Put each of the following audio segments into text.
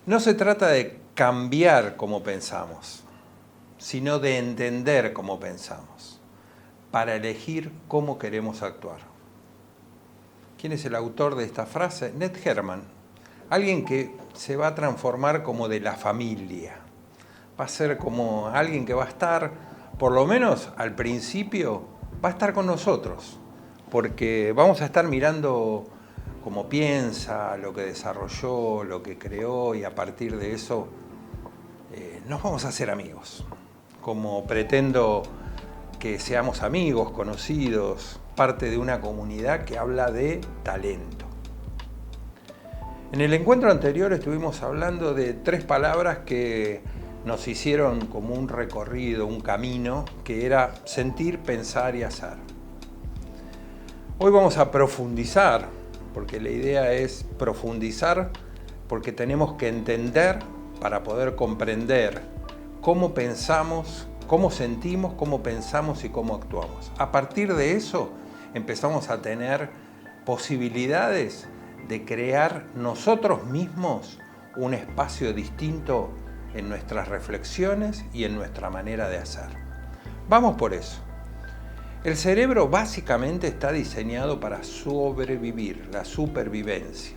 No se trata de cambiar cómo pensamos, sino de entender cómo pensamos, para elegir cómo queremos actuar. ¿Quién es el autor de esta frase? Ned Herman, alguien que se va a transformar como de la familia. Va a ser como alguien que va a estar, por lo menos al principio, va a estar con nosotros, porque vamos a estar mirando cómo piensa, lo que desarrolló, lo que creó, y a partir de eso nos vamos a hacer amigos. Como pretendo que seamos amigos, conocidos, parte de una comunidad que habla de talento. En el encuentro anterior estuvimos hablando de 3 palabras que nos hicieron como un recorrido, un camino, que era sentir, pensar y hacer. Hoy vamos a profundizar, porque la idea es profundizar, porque tenemos que entender para poder comprender cómo pensamos, cómo sentimos, cómo pensamos y cómo actuamos. A partir de eso empezamos a tener posibilidades de crear nosotros mismos un espacio distinto en nuestras reflexiones y en nuestra manera de hacer. Vamos por eso. El cerebro básicamente está diseñado para sobrevivir, la supervivencia.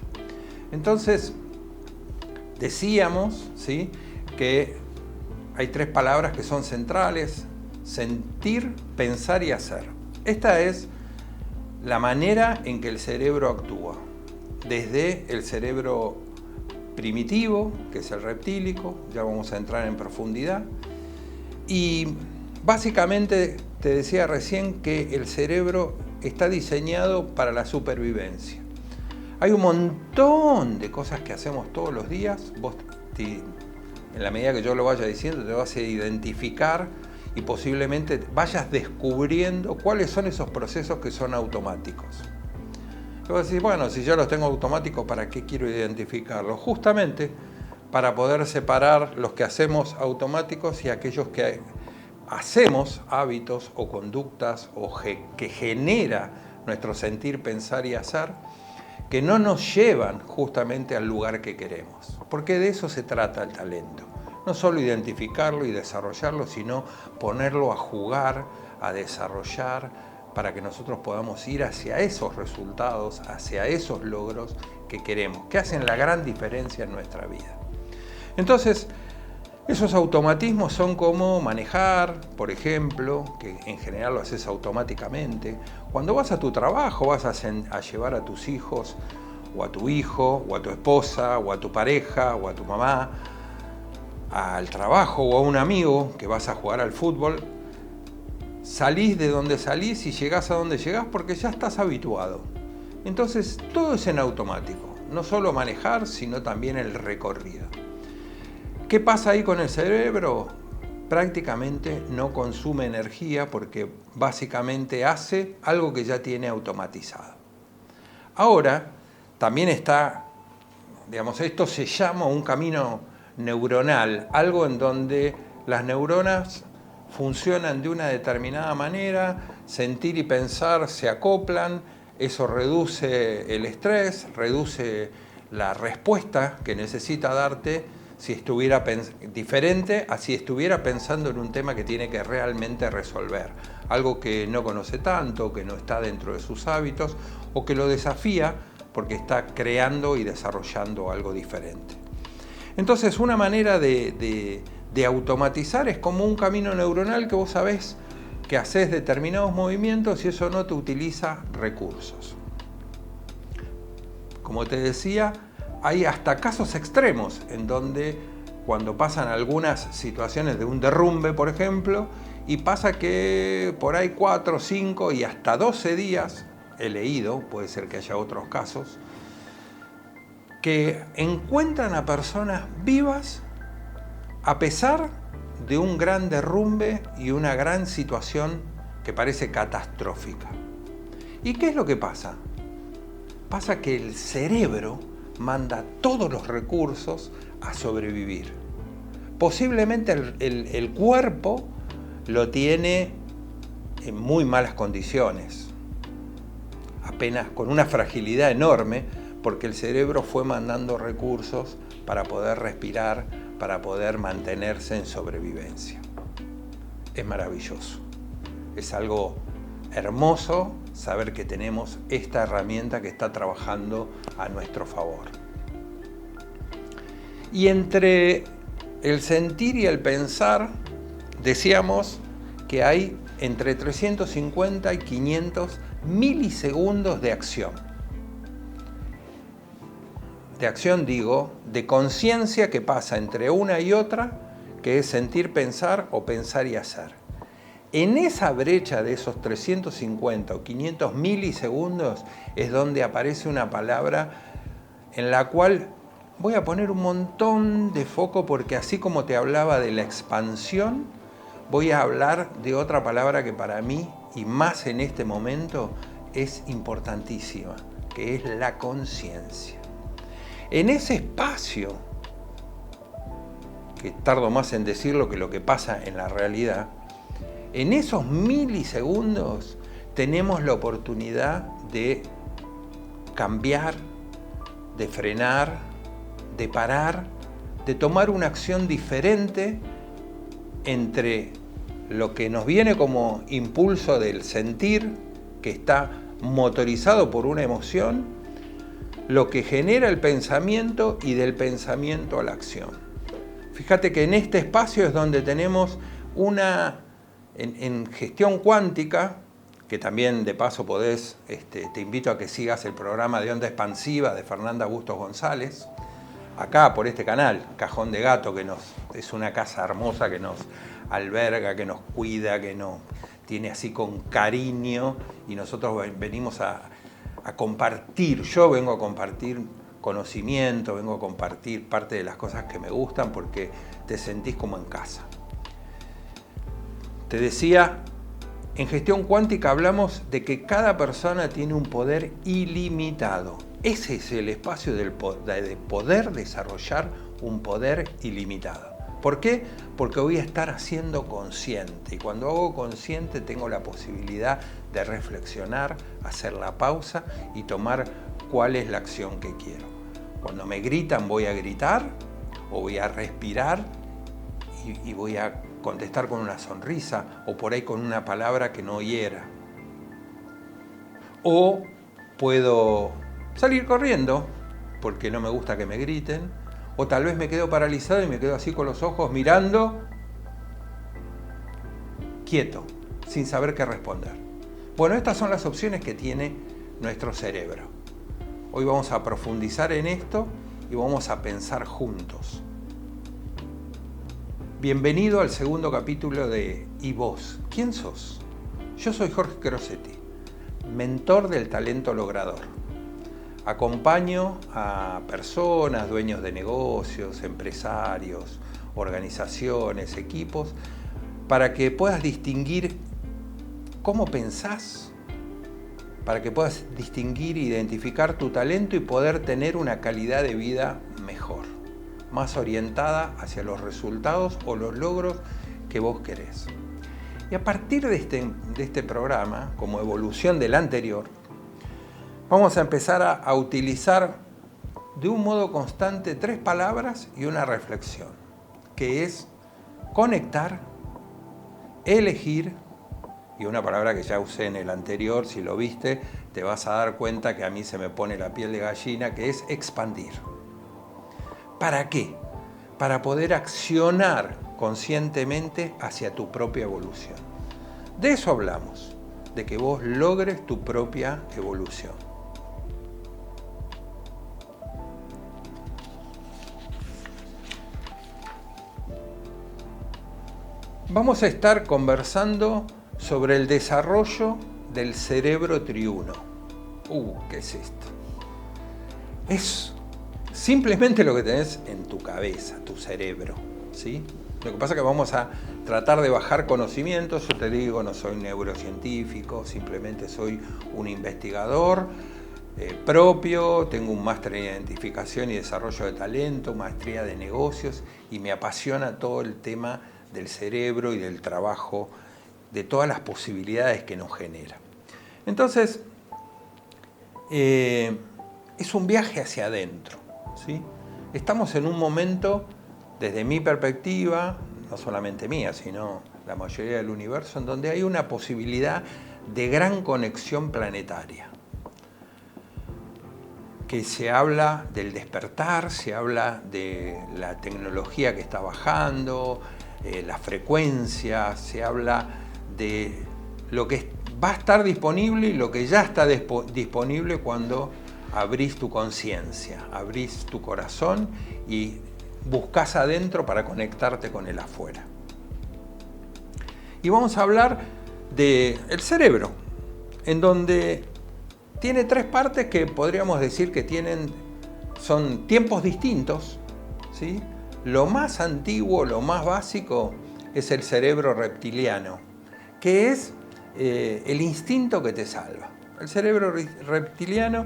Entonces, decíamos, ¿sí?, que hay 3 palabras que son centrales: sentir, pensar y hacer. Esta es la manera en que el cerebro actúa. Desde el cerebro primitivo, que es el reptílico, ya vamos a entrar en profundidad, y básicamente te decía recién que el cerebro está diseñado para la supervivencia. Hay un montón de cosas que hacemos todos los días. Vos, en la medida que yo lo vaya diciendo, te vas a identificar y posiblemente vayas descubriendo cuáles son esos procesos que son automáticos. Y vos decís, bueno, si yo los tengo automáticos, ¿para qué quiero identificarlos? Justamente para poder separar los que hacemos automáticos y aquellos que hacemos, hábitos o conductas o que genera nuestro sentir, pensar y hacer, que no nos llevan justamente al lugar que queremos. Porque de eso se trata el talento. No solo identificarlo y desarrollarlo, sino ponerlo a jugar, a desarrollar, para que nosotros podamos ir hacia esos resultados, hacia esos logros que queremos, que hacen la gran diferencia en nuestra vida. Entonces, esos automatismos son como manejar, por ejemplo, que en general lo haces automáticamente. Cuando vas a tu trabajo, vas a llevar a tus hijos, o a tu hijo, o a tu esposa, o a tu pareja, o a tu mamá, al trabajo, o a un amigo que vas a jugar al fútbol. Salís de donde salís y llegás a donde llegás porque ya estás habituado. Entonces, todo es en automático. No solo manejar, sino también el recorrido. ¿Qué pasa ahí con el cerebro? Prácticamente no consume energía porque básicamente hace algo que ya tiene automatizado. Ahora, también está, digamos, esto se llama un camino neuronal, algo en donde las neuronas funcionan de una determinada manera, sentir y pensar se acoplan, eso reduce el estrés, reduce la respuesta que necesita darte si estuviera diferente a si estuviera pensando en un tema que tiene que realmente resolver, algo que no conoce tanto, que no está dentro de sus hábitos o que lo desafía porque está creando y desarrollando algo diferente. Entonces, una manera de automatizar es como un camino neuronal que vos sabés que haces determinados movimientos y eso no te utiliza recursos. Como te decía, hay hasta casos extremos en donde cuando pasan algunas situaciones de un derrumbe, por ejemplo, y pasa que por ahí 4, 5 y hasta 12 días, he leído, puede ser que haya otros casos, que encuentran a personas vivas a pesar de un gran derrumbe y una gran situación que parece catastrófica. ¿Y qué es lo que pasa? Pasa que el cerebro manda todos los recursos a sobrevivir. Posiblemente el cuerpo lo tiene en muy malas condiciones, apenas con una fragilidad enorme, porque el cerebro fue mandando recursos para poder respirar, para poder mantenerse en sobrevivencia. Es maravilloso. Es algo hermoso saber que tenemos esta herramienta que está trabajando a nuestro favor. Y entre el sentir y el pensar, decíamos que hay entre 350 y 500 milisegundos de acción. De acción digo, de conciencia que pasa entre una y otra, que es sentir, pensar o pensar y hacer. En esa brecha de esos 350 o 500 milisegundos es donde aparece una palabra en la cual voy a poner un montón de foco, porque así como te hablaba de la expansión, voy a hablar de otra palabra que para mí, y más en este momento, es importantísima, que es la conciencia. En ese espacio, que tardo más en decirlo que lo que pasa en la realidad, en esos milisegundos tenemos la oportunidad de cambiar, de frenar, de parar, de tomar una acción diferente entre lo que nos viene como impulso del sentir, que está motorizado por una emoción, lo que genera el pensamiento y del pensamiento a la acción. Fíjate que en este espacio es donde tenemos en gestión cuántica, que también de paso podés, te invito a que sigas el programa de Onda Expansiva de Fernanda Bustos González, acá por este canal, Cajón de Gato, que es una casa hermosa que nos alberga, que nos cuida, que nos tiene así con cariño, y nosotros venimos a compartir. Yo vengo a compartir conocimiento, vengo a compartir parte de las cosas que me gustan, porque te sentís como en casa. Te decía, en gestión cuántica hablamos de que cada persona tiene un poder ilimitado. Ese es el espacio de poder desarrollar un poder ilimitado. ¿Por qué? Porque voy a estar haciendo consciente, y cuando hago consciente tengo la posibilidad de reflexionar, hacer la pausa y tomar cuál es la acción que quiero. Cuando me gritan, voy a gritar o voy a respirar y voy a contestar con una sonrisa o por ahí con una palabra que no hiera. O puedo salir corriendo porque no me gusta que me griten, o tal vez me quedo paralizado y me quedo así con los ojos mirando, quieto, sin saber qué responder. Bueno, estas son las opciones que tiene nuestro cerebro. Hoy vamos a profundizar en esto y vamos a pensar juntos. Bienvenido al segundo capítulo de ¿Y vos? ¿Quién sos? Yo soy Jorge Crosetti, mentor del talento logrador. Acompaño a personas, dueños de negocios, empresarios, organizaciones, equipos, para que puedas distinguir cómo pensás, para que puedas distinguir e identificar tu talento y poder tener una calidad de vida mejor, más orientada hacia los resultados o los logros que vos querés. Y a partir de este programa, como evolución del anterior, vamos a empezar a utilizar de un modo constante 3 palabras y una reflexión, que es conectar, elegir, y una palabra que ya usé en el anterior, si lo viste, te vas a dar cuenta que a mí se me pone la piel de gallina, que es expandir. ¿Para qué? Para poder accionar conscientemente hacia tu propia evolución. De eso hablamos, de que vos logres tu propia evolución. Vamos a estar conversando sobre el desarrollo del cerebro triuno. ¿Qué es esto? Es simplemente lo que tenés en tu cabeza, tu cerebro, ¿sí? Lo que pasa es que vamos a tratar de bajar conocimientos. Yo te digo, no soy neurocientífico, simplemente soy un investigador propio, tengo un máster en identificación y desarrollo de talento, maestría de negocios, y me apasiona todo el tema del cerebro y del trabajo, de todas las posibilidades que nos genera. Entonces, es un viaje hacia adentro, ¿sí? estamos en un momento, desde mi perspectiva, no solamente mía, sino la mayoría del universo, en donde hay una posibilidad de gran conexión planetaria. Que se habla del despertar, se habla de la tecnología que está bajando, la frecuencia, se habla de lo que va a estar disponible y lo que ya está disponible cuando abrís tu conciencia, abrís tu corazón y buscas adentro para conectarte con el afuera. Y vamos a hablar del cerebro, en donde tiene tres partes que podríamos decir que son tiempos distintos, ¿sí? Lo más antiguo, lo más básico es el cerebro reptiliano, que es el instinto que te salva. El cerebro reptiliano,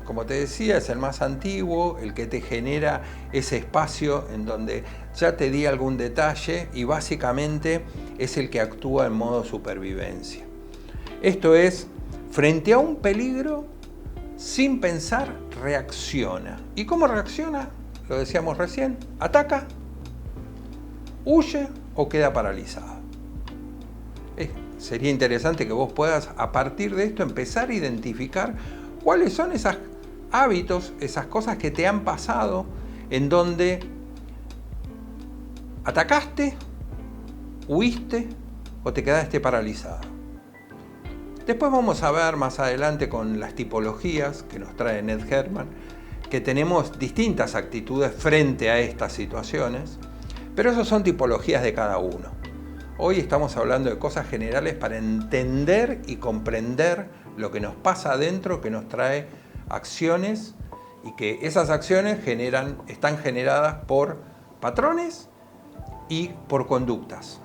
como te decía, es el más antiguo, el que te genera ese espacio en donde ya te di algún detalle y básicamente es el que actúa en modo supervivencia. Esto es, frente a un peligro, sin pensar, reacciona. ¿Y cómo reacciona? Lo decíamos recién, ataca, huye o queda paralizado. Sería interesante que vos puedas, a partir de esto, empezar a identificar cuáles son esos hábitos, esas cosas que te han pasado, en donde atacaste, huiste o te quedaste paralizado. Después vamos a ver más adelante con las tipologías que nos trae Ned Herman, que tenemos distintas actitudes frente a estas situaciones, pero esas son tipologías de cada uno. Hoy estamos hablando de cosas generales para entender y comprender lo que nos pasa adentro, que nos trae acciones y que esas acciones están generadas por patrones y por conductas.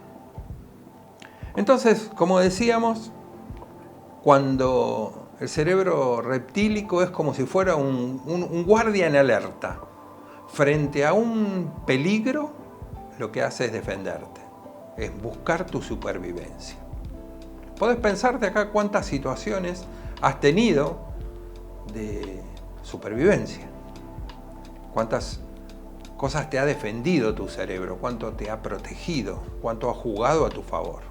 Entonces, como decíamos, cuando el cerebro reptílico es como si fuera un guardia en alerta. Frente a un peligro, lo que hace es defenderte, es buscar tu supervivencia. Podés pensarte acá cuántas situaciones has tenido de supervivencia, cuántas cosas te ha defendido tu cerebro, cuánto te ha protegido, cuánto ha jugado a tu favor.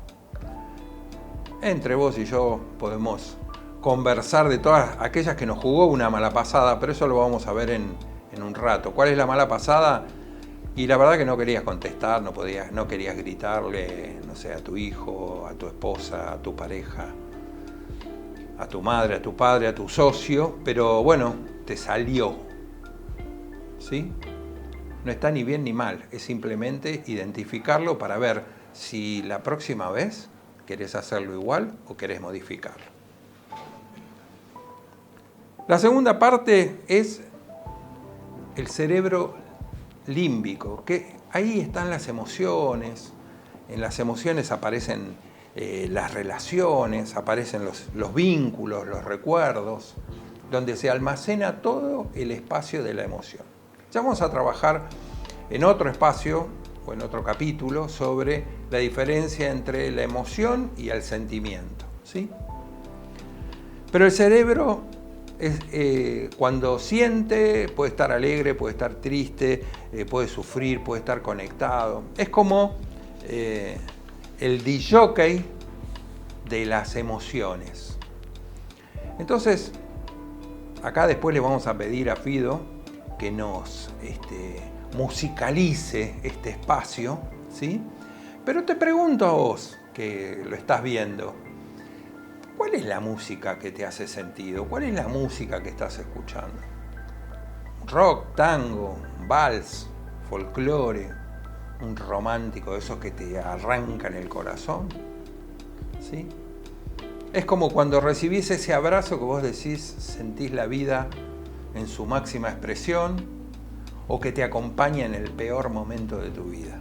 Entre vos y yo podemos conversar de todas aquellas que nos jugó una mala pasada, pero eso lo vamos a ver en un rato. ¿Cuál es la mala pasada? Y la verdad que no querías contestar, no querías gritarle, no sé, a tu hijo, a tu esposa, a tu pareja, a tu madre, a tu padre, a tu socio, pero bueno, te salió, ¿sí? No está ni bien ni mal, es simplemente identificarlo para ver si la próxima vez querés hacerlo igual o querés modificarlo. La segunda parte es el cerebro límbico, que ahí están las emociones. En las emociones aparecen las relaciones, aparecen los vínculos, los recuerdos, donde se almacena todo el espacio de la emoción. Ya vamos a trabajar en otro espacio o en otro capítulo sobre la diferencia entre la emoción y el sentimiento, ¿sí? Pero el cerebro cuando siente, puede estar alegre, puede estar triste, puede sufrir, puede estar conectado. Es como el disjockey de las emociones. Entonces, acá después le vamos a pedir a Fido que nos musicalice este espacio, ¿sí? Pero te pregunto a vos, que lo estás viendo, ¿cuál es la música que te hace sentido? ¿Cuál es la música que estás escuchando? Rock, tango, vals, folclore, un romántico de esos que te arrancan el corazón, ¿sí? Es como cuando recibís ese abrazo que vos decís, sentís la vida en su máxima expresión, o que te acompaña en el peor momento de tu vida,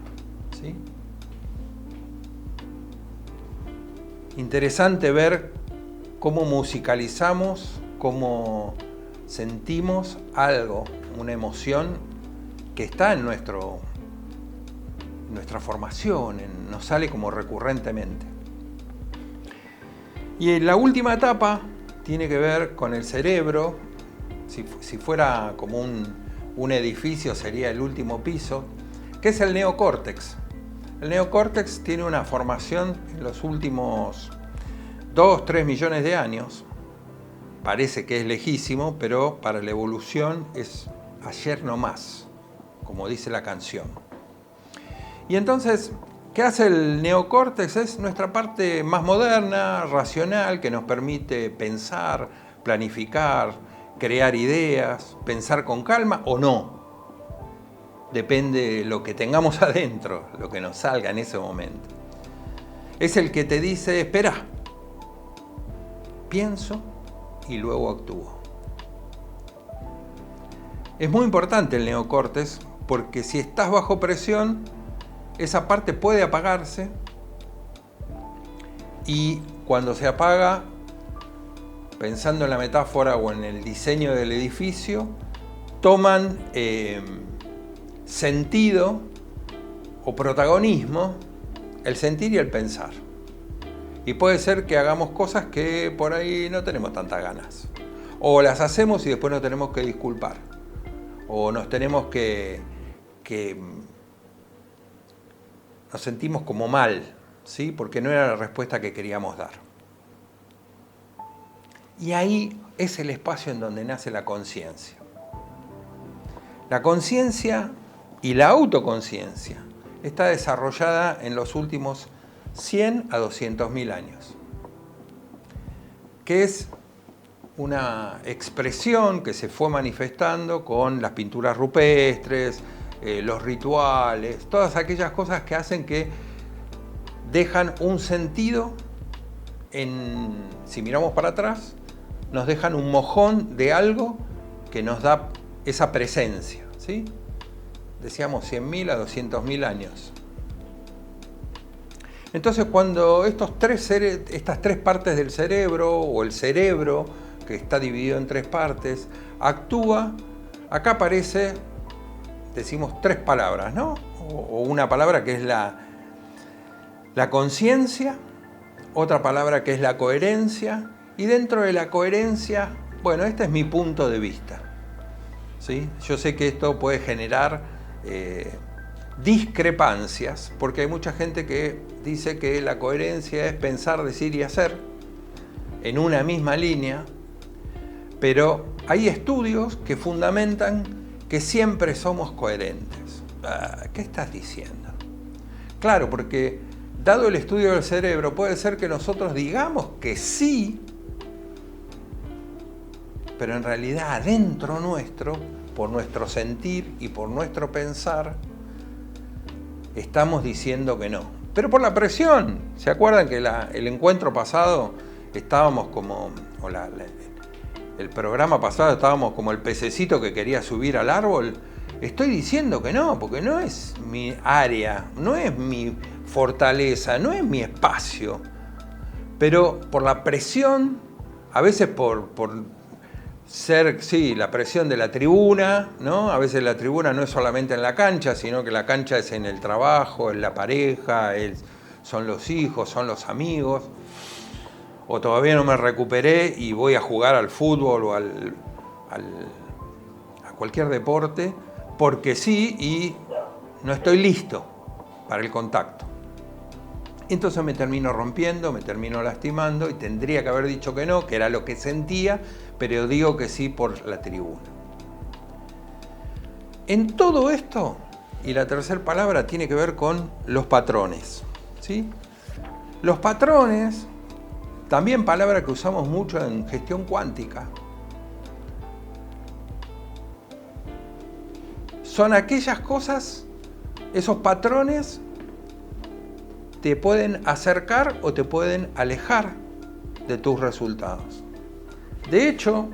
¿sí? Interesante ver cómo musicalizamos, cómo sentimos algo, una emoción que está en nuestra formación, nos sale como recurrentemente. Y la última etapa tiene que ver con el cerebro, si fuera como un edificio sería el último piso, que es el neocórtex. El neocórtex tiene una formación en los últimos 2-3 millones de años. Parece que es lejísimo, pero para la evolución es ayer no más, como dice la canción. Y entonces, ¿qué hace el neocórtex? Es nuestra parte más moderna, racional, que nos permite pensar, planificar, crear ideas, pensar con calma o no. Depende de lo que tengamos adentro, lo que nos salga en ese momento. Es el que te dice, espera, pienso y luego actúo. Es muy importante el neocórtex porque si estás bajo presión, esa parte puede apagarse y cuando se apaga, pensando en la metáfora o en el diseño del edificio, toman sentido o protagonismo el sentir y el pensar. Y puede ser que hagamos cosas que por ahí no tenemos tantas ganas. O las hacemos y después nos tenemos que disculpar. O nos tenemos que nos sentimos como mal, ¿sí? Porque no era la respuesta que queríamos dar. Y ahí es el espacio en donde nace la conciencia. La conciencia y la autoconciencia está desarrollada en los últimos 100 a 200.000 años, que es una expresión que se fue manifestando con las pinturas rupestres, los rituales, todas aquellas cosas que hacen que dejan un sentido, si miramos para atrás, nos dejan un mojón de algo que nos da esa presencia, ¿sí? Decíamos 100.000 a 200.000 años. Entonces, cuando estas tres partes del cerebro, o el cerebro, que está dividido en tres partes, actúa, acá aparece, decimos 3 palabras, ¿no? O una palabra que es la conciencia, otra palabra que es la coherencia, y dentro de la coherencia, bueno, este es mi punto de vista, ¿sí? Yo sé que esto puede generar discrepancias, porque hay mucha gente que dice que la coherencia es pensar, decir y hacer en una misma línea, pero hay estudios que fundamentan que siempre somos coherentes. ¿Qué estás diciendo? Claro, porque dado el estudio del cerebro, puede ser que nosotros digamos que sí, pero en realidad adentro nuestro, por nuestro sentir y por nuestro pensar, estamos diciendo que no. Pero por la presión. ¿Se acuerdan que el encuentro pasado estábamos como, el programa pasado estábamos como el pececito que quería subir al árbol? Estoy diciendo que no, porque no es mi área, no es mi fortaleza, no es mi espacio. Pero por la presión, a veces por ser, sí, la presión de la tribuna, ¿no? A veces la tribuna no es solamente en la cancha, sino que la cancha es en el trabajo, en la pareja, son los hijos, son los amigos. O todavía no me recuperé y voy a jugar al fútbol o a cualquier deporte, porque sí, y no estoy listo para el contacto. Entonces me termino rompiendo, me termino lastimando y tendría que haber dicho que no, que era lo que sentía, pero digo que sí por la tribuna. En todo esto, y la tercera palabra tiene que ver con los patrones, ¿sí? Los patrones, también palabra que usamos mucho en gestión cuántica, son aquellas cosas, esos patrones te pueden acercar o te pueden alejar de tus resultados. De hecho,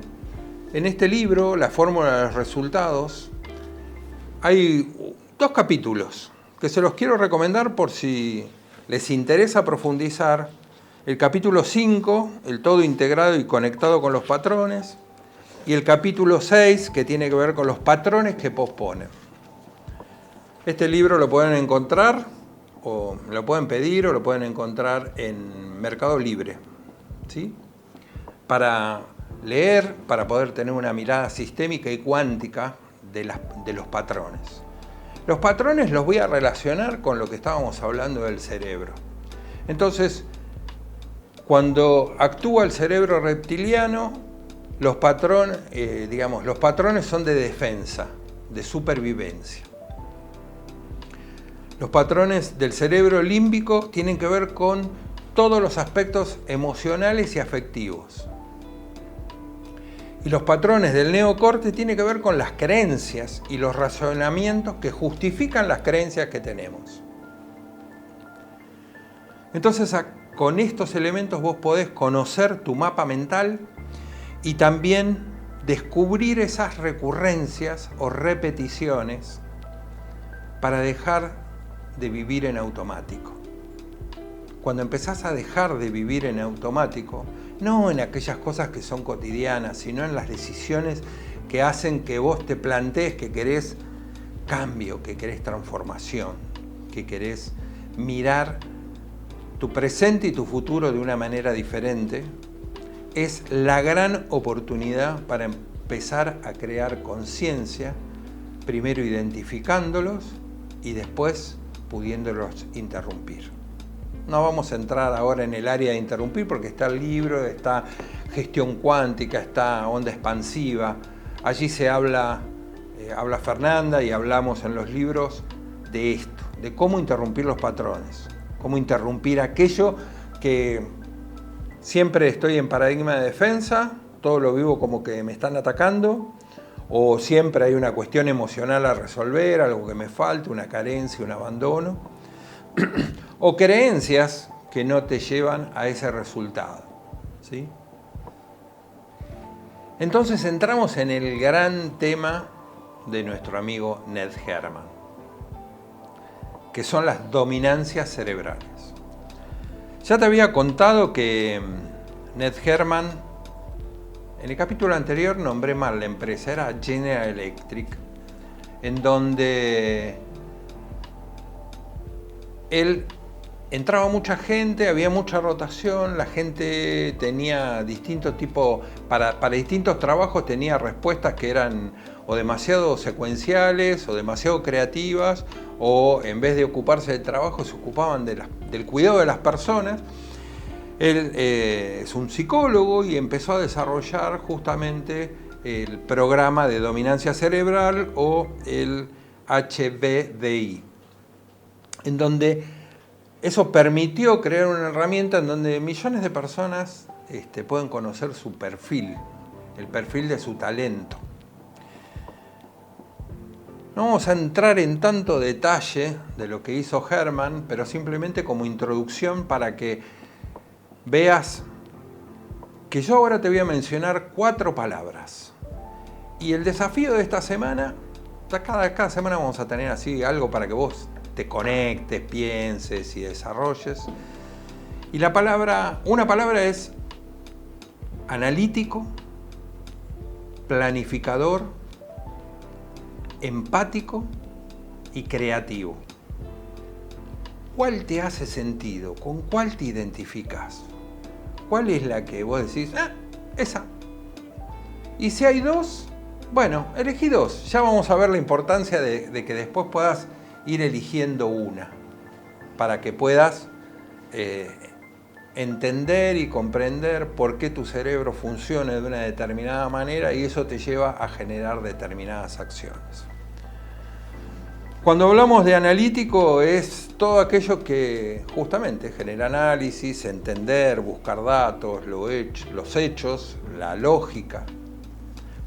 en este libro, La fórmula de los resultados, hay 2 capítulos que se los quiero recomendar por si les interesa profundizar. El capítulo 5, el todo integrado y conectado con los patrones, y el capítulo 6, que tiene que ver con los patrones que posponen. Este libro lo pueden encontrar, o lo pueden pedir, o lo pueden encontrar en Mercado Libre, ¿sí? Para leer, para poder tener una mirada sistémica y cuántica de los patrones. Los patrones los voy a relacionar con lo que estábamos hablando del cerebro. Entonces, cuando actúa el cerebro reptiliano, los patrones son de defensa, de supervivencia. Los patrones del cerebro límbico tienen que ver con todos los aspectos emocionales y afectivos. Y los patrones del neocorte tienen que ver con las creencias y los razonamientos que justifican las creencias que tenemos. Entonces, con estos elementos vos podés conocer tu mapa mental y también descubrir esas recurrencias o repeticiones para dejar de vivir en automático. Cuando empezás a dejar de vivir en automático, no en aquellas cosas que son cotidianas, sino en las decisiones que hacen que vos te plantees que querés cambio, que querés transformación, que querés mirar tu presente y tu futuro de una manera diferente, es la gran oportunidad para empezar a crear conciencia, primero identificándolos y después pudiéndolos interrumpir. No vamos a entrar ahora en el área de interrumpir porque está el libro, está gestión cuántica, está onda expansiva. Allí se habla Fernanda y hablamos en los libros de esto, de cómo interrumpir los patrones, cómo interrumpir aquello que siempre estoy en paradigma de defensa, todo lo vivo como que me están atacando, o siempre hay una cuestión emocional a resolver, algo que me falta, una carencia, un abandono, o creencias que no te llevan a ese resultado, ¿sí? Entonces entramos en el gran tema de nuestro amigo Ned Herman, que son las dominancias cerebrales. Ya te había contado que Ned Herman, en el capítulo anterior nombré mal la empresa, era General Electric, en donde él entraba mucha gente, había mucha rotación, la gente tenía distintos tipos, para distintos trabajos tenía respuestas que eran o demasiado secuenciales o demasiado creativas, o en vez de ocuparse del trabajo se ocupaban del cuidado de las personas. Él es un psicólogo y empezó a desarrollar justamente el programa de dominancia cerebral o el HBDI, en donde eso permitió crear una herramienta en donde millones de personas pueden conocer su perfil, el perfil de su talento. No vamos a entrar en tanto detalle de lo que hizo Herman, pero simplemente como introducción para que veas que yo ahora te voy a mencionar 4 palabras. Y el desafío de esta semana, cada semana vamos a tener así algo para que vos te conectes, pienses y desarrolles. Y una palabra es analítico, planificador, empático y creativo. ¿Cuál te hace sentido? ¿Con cuál te identificas? ¿Cuál es la que vos decís, esa? Y si hay 2, bueno, elegí 2. Ya vamos a ver la importancia de que después puedas ir eligiendo una, para que puedas entender y comprender por qué tu cerebro funciona de una determinada manera y eso te lleva a generar determinadas acciones. Cuando hablamos de analítico es todo aquello que justamente genera análisis, entender, buscar datos, los hechos, la lógica,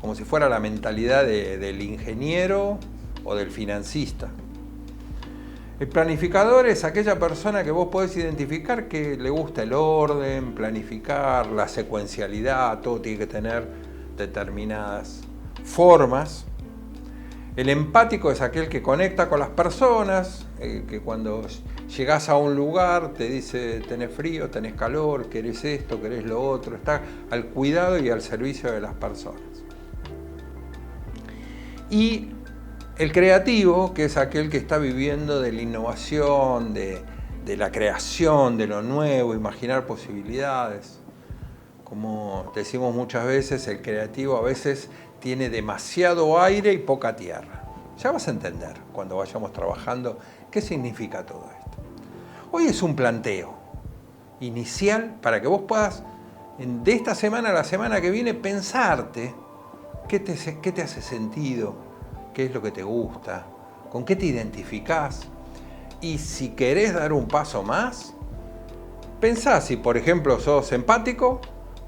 como si fuera la mentalidad del ingeniero o del financista. El planificador es aquella persona que vos podés identificar que le gusta el orden, planificar, la secuencialidad, todo tiene que tener determinadas formas. El empático es aquel que conecta con las personas, que cuando llegás a un lugar te dice tenés frío, tenés calor, querés esto, querés lo otro, está al cuidado y al servicio de las personas. Y el creativo, que es aquel que está viviendo de la innovación, de la creación, de lo nuevo, imaginar posibilidades. Como decimos muchas veces, el creativo a veces tiene demasiado aire y poca tierra. Ya vas a entender cuando vayamos trabajando qué significa todo esto. Hoy es un planteo inicial para que vos puedas, de esta semana a la semana que viene, pensarte qué te hace sentido, qué es lo que te gusta, con qué te identificás. Y si querés dar un paso más, pensá si, por ejemplo, sos empático,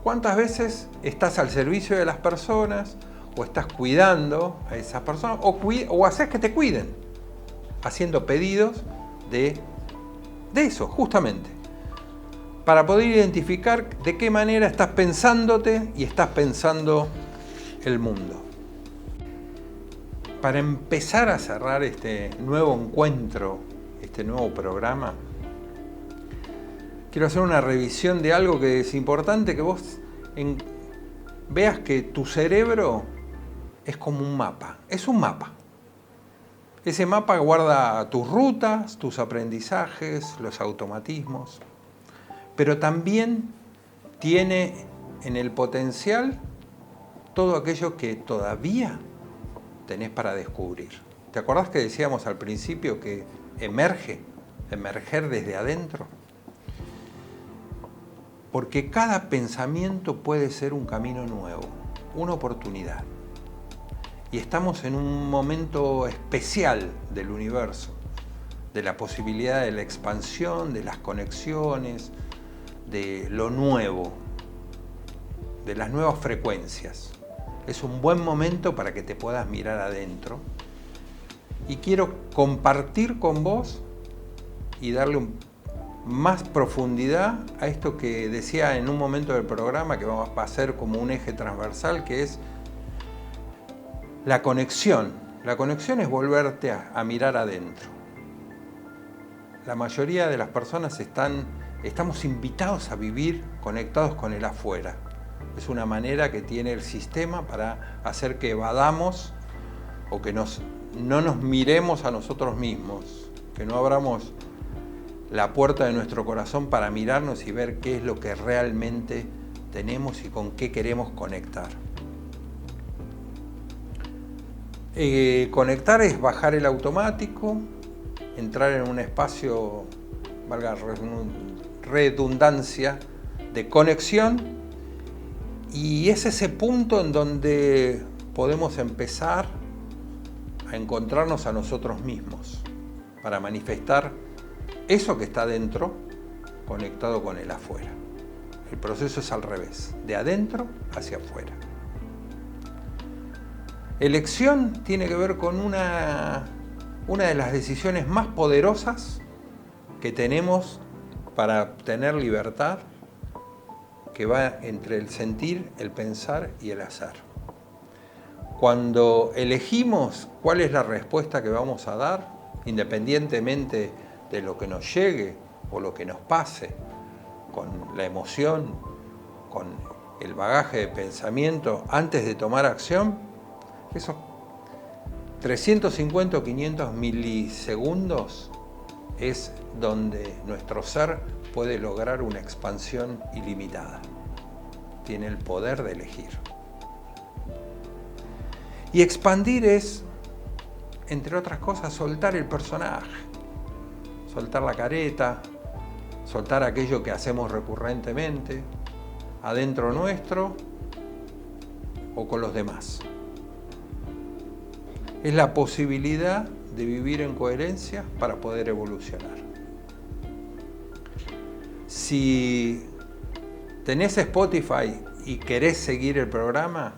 ¿cuántas veces estás al servicio de las personas o estás cuidando a esas personas o haces que te cuiden, haciendo pedidos de eso, justamente, para poder identificar de qué manera estás pensándote y estás pensando el mundo? Para empezar a cerrar este nuevo encuentro, este nuevo programa, quiero hacer una revisión de algo que es importante que vos veas que tu cerebro es como un mapa, es un mapa. Ese mapa guarda tus rutas, tus aprendizajes, los automatismos, pero también tiene en el potencial todo aquello que todavía tenés para descubrir. ¿Te acordás que decíamos al principio que emerger desde adentro? Porque cada pensamiento puede ser un camino nuevo, una oportunidad. Y estamos en un momento especial del universo, de la posibilidad de la expansión, de las conexiones, de lo nuevo, de las nuevas frecuencias. Es un buen momento para que te puedas mirar adentro. Y quiero compartir con vos y darle más profundidad a esto que decía en un momento del programa, que va a ser como un eje transversal, que es la conexión. La conexión es volverte a mirar adentro. La mayoría de las personas estamos invitados a vivir conectados con el afuera. Es una manera que tiene el sistema para hacer que evadamos o que no nos miremos a nosotros mismos, que no abramos la puerta de nuestro corazón para mirarnos y ver qué es lo que realmente tenemos y con qué queremos conectar. Conectar es bajar el automático, entrar en un espacio, valga redundancia, de conexión, y es ese punto en donde podemos empezar a encontrarnos a nosotros mismos para manifestar eso que está dentro conectado con el afuera. El proceso es al revés, de adentro hacia afuera. Elección tiene que ver con una de las decisiones más poderosas que tenemos para obtener libertad, que va entre el sentir, el pensar y el hacer. Cuando elegimos cuál es la respuesta que vamos a dar, independientemente de lo que nos llegue o lo que nos pase, con la emoción, con el bagaje de pensamiento, antes de tomar acción, esos 350 o 500 milisegundos es donde nuestro ser puede lograr una expansión ilimitada. Tiene el poder de elegir. Y expandir es, entre otras cosas, soltar el personaje, soltar la careta, soltar aquello que hacemos recurrentemente, adentro nuestro o con los demás. Es la posibilidad de vivir en coherencia para poder evolucionar. Si tenés Spotify y querés seguir el programa,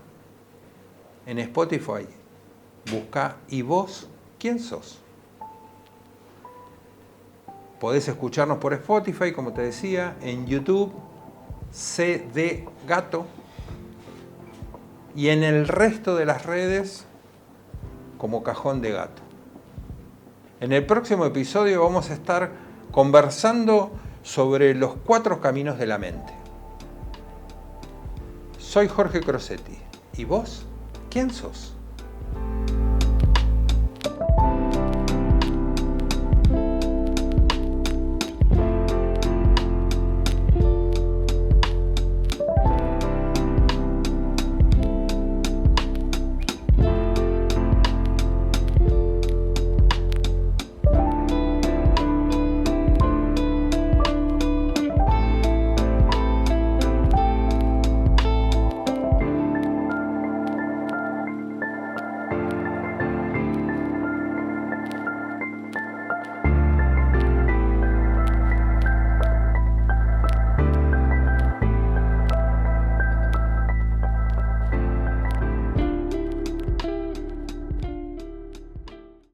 en Spotify busca ¿y vos quién sos? Podés escucharnos por Spotify, como te decía, en YouTube, CD Gato, y en el resto de las redes como Cajón de Gato. En el próximo episodio vamos a estar conversando sobre los 4 caminos de la mente. Soy Jorge Crosetti. ¿Y vos quién sos?